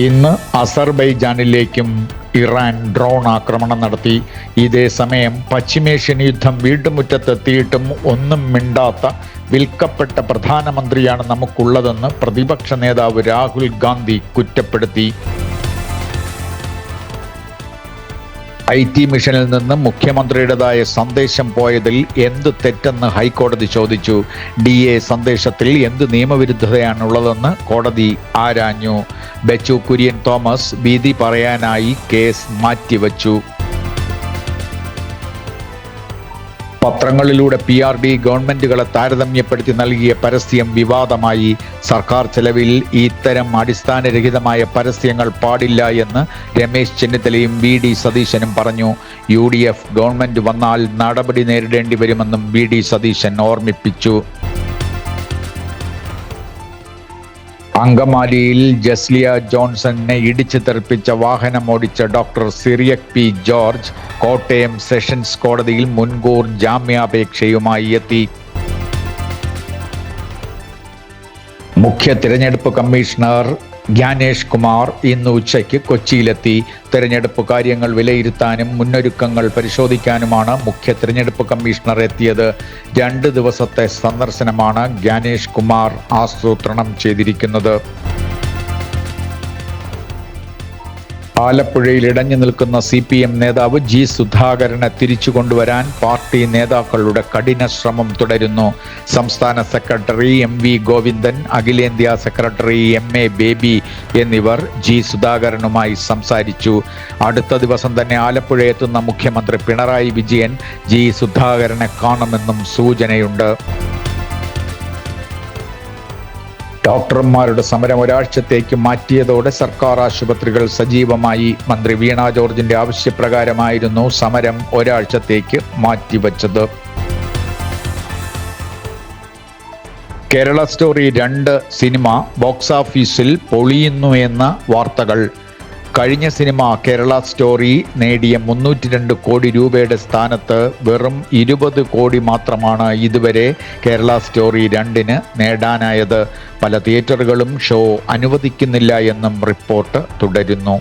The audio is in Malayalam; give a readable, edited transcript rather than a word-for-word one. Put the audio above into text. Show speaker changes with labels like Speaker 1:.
Speaker 1: ഇന്ന് അസർബൈജാനിലേക്കും ഇറാൻ ഡ്രോൺ ആക്രമണം നടത്തി. ഇതേസമയം പശ്ചിമേഷ്യൻ യുദ്ധം വീട്ടുമുറ്റത്തെത്തിയിട്ടും ഒന്നും മിണ്ടാത്ത വിൽക്കപ്പെട്ട പ്രധാനമന്ത്രിയാണ് നമുക്കുള്ളതെന്ന് പ്രതിപക്ഷ നേതാവ് രാഹുൽ ഗാന്ധി കുറ്റപ്പെടുത്തി. IT മിഷനിൽ നിന്ന് മുഖ്യമന്ത്രിയുടേതായ സന്ദേശം പോയതിൽ എന്ത് തെറ്റെന്ന് ഹൈക്കോടതി ചോദിച്ചു. DA സന്ദേശത്തിൽ എന്ത് നിയമവിരുദ്ധതയാണുള്ളതെന്ന് കോടതി ആരാഞ്ഞു. ബെച്ചു കുര്യൻ തോമസ് വിധി പറയാനായി കേസ് മാറ്റിവച്ചു. പത്രങ്ങളിലൂടെ PRD ഗവൺമെന്റുകളെ താരതമ്യപ്പെടുത്തി നൽകിയ പരസ്യം വിവാദമായി. സർക്കാർ ചെലവിൽ ഇത്തരം അടിസ്ഥാനരഹിതമായ പരസ്യങ്ങൾ പാടില്ല എന്ന് രമേശ് ചെന്നിത്തലയും VD സതീശനും പറഞ്ഞു. UDF ഗവൺമെന്റ് വന്നാൽ നടപടി നേരിടേണ്ടി വരുമെന്നും VD സതീശൻ ഓർമ്മിപ്പിച്ചു. അങ്കമാലിയിൽ ജസ്ലിയ ജോൺസണിനെ ഇടിച്ചു തെറിപ്പിച്ച വാഹനമോടിച്ച doctor Cyriac P. George Kottayam sessions കോടതിയിൽ മുൻകൂർ ജാമ്യാപേക്ഷയുമായി എത്തി. മുഖ്യ തിരഞ്ഞെടുപ്പ് കമ്മീഷണർ ജ്ഞാനേഷ് കുമാർ ഇന്ന് ഉച്ചയ്ക്ക് കൊച്ചിയിലെത്തി. തിരഞ്ഞെടുപ്പ് കാര്യങ്ങൾ വിലയിരുത്താനും മുന്നൊരുക്കങ്ങൾ പരിശോധിക്കാനുമാണ് മുഖ്യ തിരഞ്ഞെടുപ്പ് കമ്മീഷണർ എത്തിയത്. 2 ദിവസത്തെ സന്ദർശനമാണ് ജ്ഞാനേഷ് കുമാർ ആസൂത്രണം ചെയ്തിരിക്കുന്നത്. ആലപ്പുഴയിൽ ഇടഞ്ഞു നിൽക്കുന്ന CPM നേതാവ് G. സുധാകരനെ തിരിച്ചു കൊണ്ടുവരാൻ പാർട്ടി നേതാക്കളുടെ കഠിന ശ്രമം തുടരുന്നു. സംസ്ഥാന സെക്രട്ടറി MV ഗോവിന്ദൻ, അഖിലേന്ത്യാ സെക്രട്ടറി MA ബേബി എന്നിവർ G. സുധാകരനുമായി സംസാരിച്ചു. അടുത്ത ദിവസം തന്നെ ആലപ്പുഴ എത്തുന്ന മുഖ്യമന്ത്രി പിണറായി വിജയൻ G. സുധാകരനെ കാണുമെന്നും സൂചനയുണ്ട്. ഡോക്ടർമാരുടെ സമരം ഒരാഴ്ചത്തേക്ക് മാറ്റിയതോടെ സർക്കാർ ആശുപത്രികൾ സജീവമായി. മന്ത്രി വീണ ജോർജിന്റെ ആവശ്യപ്രകാരമായിരുന്നു സമരം ഒരാഴ്ചത്തേക്ക് മാറ്റിവച്ചത്. കേരള സ്റ്റോറി 2 സിനിമ ബോക്സ് ഓഫീസിൽ പൊളിയുന്നു എന്ന വാർത്തകൾ. കഴിഞ്ഞ സിനിമ കേരള സ്റ്റോറി നേടിയ 302 കോടി രൂപയുടെ സ്ഥാനത്ത് വെറും 20 കോടി മാത്രമാണ് ഇതുവരെ കേരള സ്റ്റോറി 2 നേടാനായത്. പല തിയേറ്ററുകളും ഷോ അനുവദിക്കുന്നില്ല എന്നും റിപ്പോർട്ട് തുടരുന്നു.